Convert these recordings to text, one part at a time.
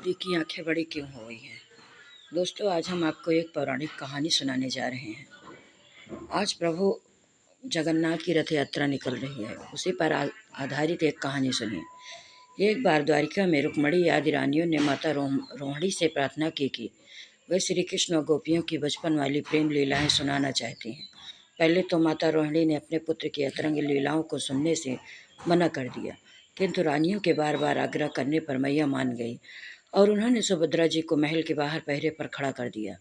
मोदी की आंखें बड़ी क्यों हो गई हैं। दोस्तों, आज हम आपको एक पौराणिक कहानी सुनाने जा रहे हैं। आज प्रभु जगन्नाथ की रथ यात्रा निकल रही है, उसी पर आधारित एक कहानी सुनिए। एक बार द्वारिका में रुक्मणी आदि रानियों ने माता रोहिणी से प्रार्थना की कि वे श्री कृष्ण और गोपियों की बचपन वाली प्रेम लीलाएं सुनाना चाहती हैं। पहले तो माता रोहिणी ने अपने पुत्र की अतरंग लीलाओं को सुनने से मना कर दिया, किंतु रानियों के बार बार आग्रह करने पर मैया मान गई और उन्होंने सुभद्रा जी को महल के बाहर पहरे पर खड़ा कर दिया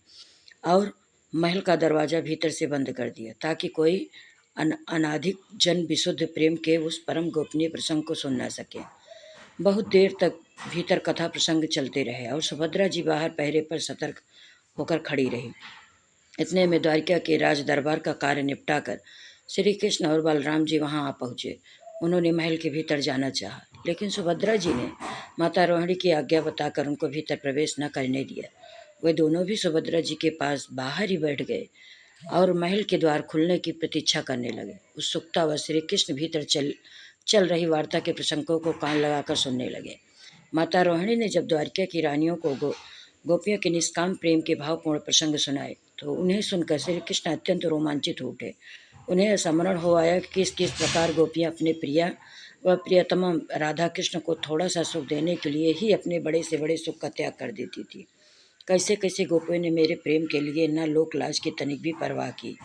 और महल का दरवाजा भीतर से बंद कर दिया, ताकि कोई अनाधिक जन विशुद्ध प्रेम के उस परम गोपनीय प्रसंग को सुन न सके। बहुत देर तक भीतर कथा प्रसंग चलते रहे और सुभद्रा जी बाहर पहरे पर सतर्क होकर खड़ी रही। इतने में द्वारिका के राज दरबार का कार्य निपटाकर श्री कृष्ण और बलराम जी वहां आ पहुँचे। उन्होंने महल के भीतर जाना चाहा, लेकिन सुभद्रा जी ने माता रोहिणी की आज्ञा बताकर उनको भीतर प्रवेश न करने दिया। वे दोनों भी सुभद्रा जी के पास बाहर ही बैठ गए और महल के द्वार खुलने की प्रतीक्षा करने लगे। उत्सुकता व श्री कृष्ण भीतर चल रही वार्ता के प्रसंगों को कान लगाकर सुनने लगे। माता रोहिणी ने जब द्वारिका की रानियों को गोपियों के निष्काम प्रेम के भावपूर्ण प्रसंग सुनाए तो उन्हें सुनकर श्री कृष्ण अत्यंत रोमांचित हो उठे। उन्हें स्मरण हो आया कि किस किस प्रकार गोपियाँ अपने प्रिया व प्रियतमा राधा कृष्ण को थोड़ा सा सुख देने के लिए ही अपने बड़े से बड़े सुख का त्याग कर देती थी। कैसे कैसे गोपियों ने मेरे प्रेम के लिए न लोक लाज की तनिक भी परवाह की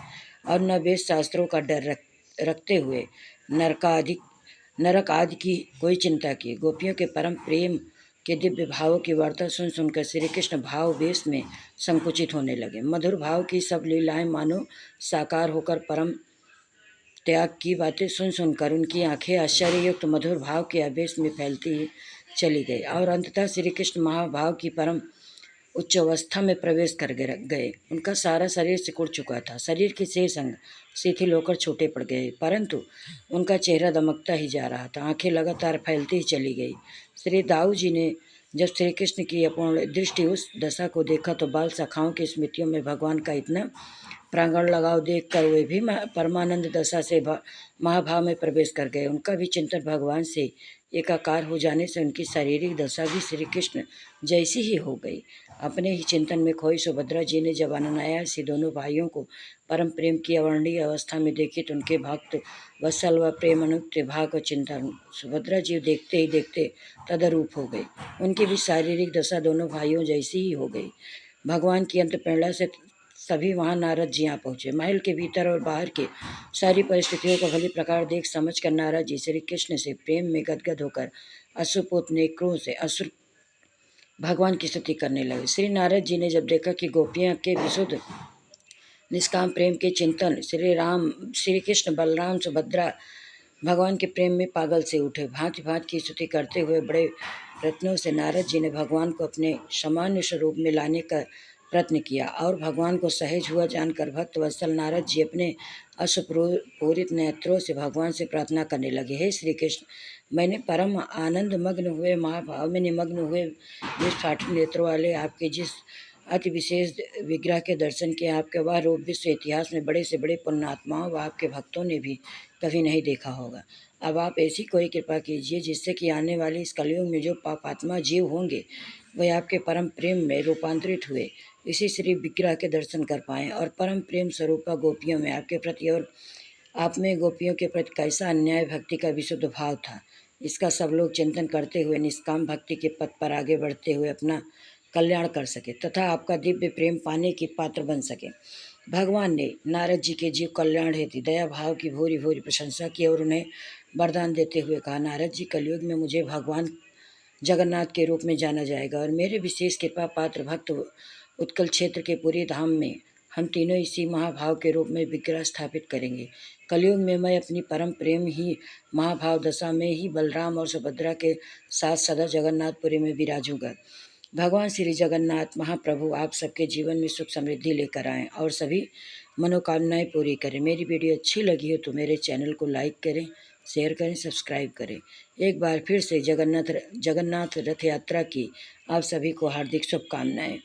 और न वेद शास्त्रों का डर रखते हुए नरक आदि की कोई चिंता की। गोपियों के परम प्रेम के दिव्य भावों की वार्ता सुन सुनकर श्री कृष्ण भाव वेश में संकुचित होने लगे। मधुर भाव की सब लीलाएं मानो साकार होकर परम त्याग की बातें सुन सुनकर उनकी आंखें आश्चर्ययुक्त मधुर भाव के आवेश में फैलती चली गई और अंततः श्री कृष्ण महाभाव की परम उच्च अवस्था में प्रवेश कर गए। उनका सारा शरीर सिकुड़ चुका था, शरीर के शेष अंग शिथिल होकर छोटे पड़ गए, परंतु उनका चेहरा दमकता ही जा रहा था, आंखें लगातार फैलती ही चली गई। श्री दाऊ जी ने जब श्री कृष्ण की अपूर्ण दृष्टि उस दशा को देखा तो बाल सखाओं की स्मृतियों में भगवान का इतना प्रांगण लगाव देखकर वे भी परमानंद दशा से महाभाव में प्रवेश कर गए। उनका भी चिंतन भगवान से एकाकार हो जाने से उनकी शारीरिक दशा भी श्री कृष्ण जैसी ही हो गई। अपने ही चिंतन में खोई सुभद्रा जी ने जब अनायास ही दोनों भाइयों को परम प्रेम की अवर्णनीय अवस्था में देखी तो उनके भक्त वत्सल व प्रेम अनुक्त भाव का चिंतन सुभद्रा जी देखते ही देखते तदरूप हो गई। उनकी भी शारीरिक दशा दोनों भाइयों जैसी ही हो गई। भगवान की अंत प्रेरणा से सभी वहां नारद जी आ पहुँचे। महल के भीतर और बाहर के सारी परिस्थितियों को भली प्रकार देख समझ कर नारद जी श्री कृष्ण से प्रेम में गदगद होकर अश्रुपूत नेत्रों से असुर भगवान की स्तुति करने लगे। श्री नारद जी ने जब देखा कि गोपियाँ के विशुद्ध निष्काम प्रेम के चिंतन श्री कृष्ण बलराम सुभद्रा भगवान के प्रेम में पागल से उठे, भांति भांति की स्तुति करते हुए बड़े प्रयत्नों से नारद जी ने भगवान को अपने सामान्य स्वरूप में लाने का प्रयत्न किया और भगवान को सहज हुआ जानकर भक्त वत्सल नारद जी अपने अश्रुपूरित नेत्रों से भगवान से प्रार्थना करने लगे। हे श्री कृष्ण, मैंने परम आनंद मग्न हुए महाभाव में निमग्न हुए विस्फाटित नेत्रों वाले आपके जिस अति विशेष विग्रह के दर्शन किए, आपके वह रूप विश्व इतिहास में बड़े से बड़े पुण्यात्माओं व आपके भक्तों ने भी कभी नहीं देखा होगा। अब आप ऐसी कोई कृपा कीजिए जिससे कि आने वाले इस कलयुग में जो पापात्मा जीव होंगे वह आपके परम प्रेम में रूपांतरित हुए इसी श्री विग्रह के दर्शन कर पाएँ और परम प्रेम स्वरूपा गोपियों में आपके प्रति और आप में गोपियों के प्रति कैसा अन्याय भक्ति का विशुद्ध भाव था, इसका सब लोग चिंतन करते हुए निष्काम भक्ति के पथ पर आगे बढ़ते हुए अपना कल्याण कर सके तथा आपका दिव्य प्रेम पाने की पात्र बन सके। भगवान ने नारद जी के जीव कल्याण हेतु दया भाव की भूरी भूरी प्रशंसा की और उन्हें वरदान देते हुए कहा, नारद जी, कलयुग में मुझे भगवान जगन्नाथ के रूप में जाना जाएगा और मेरे विशेष कृपा पात्र भक्त उत्कल क्षेत्र के पूरी धाम में हम तीनों इसी महाभाव के रूप में विग्रह स्थापित करेंगे। कलयुग में मैं अपनी परम प्रेम ही महाभाव दशा में ही बलराम और सुभद्रा के साथ सदा जगन्नाथपुरी में विराजूंगा। भगवान श्री जगन्नाथ महाप्रभु आप सबके जीवन में सुख समृद्धि लेकर आएँ और सभी मनोकामनाएं पूरी करें। मेरी वीडियो अच्छी लगी हो तो मेरे चैनल को लाइक करें, शेयर करें, सब्सक्राइब करें। एक बार फिर से जगन्नाथ रथ यात्रा की आप सभी को हार्दिक शुभकामनाएं।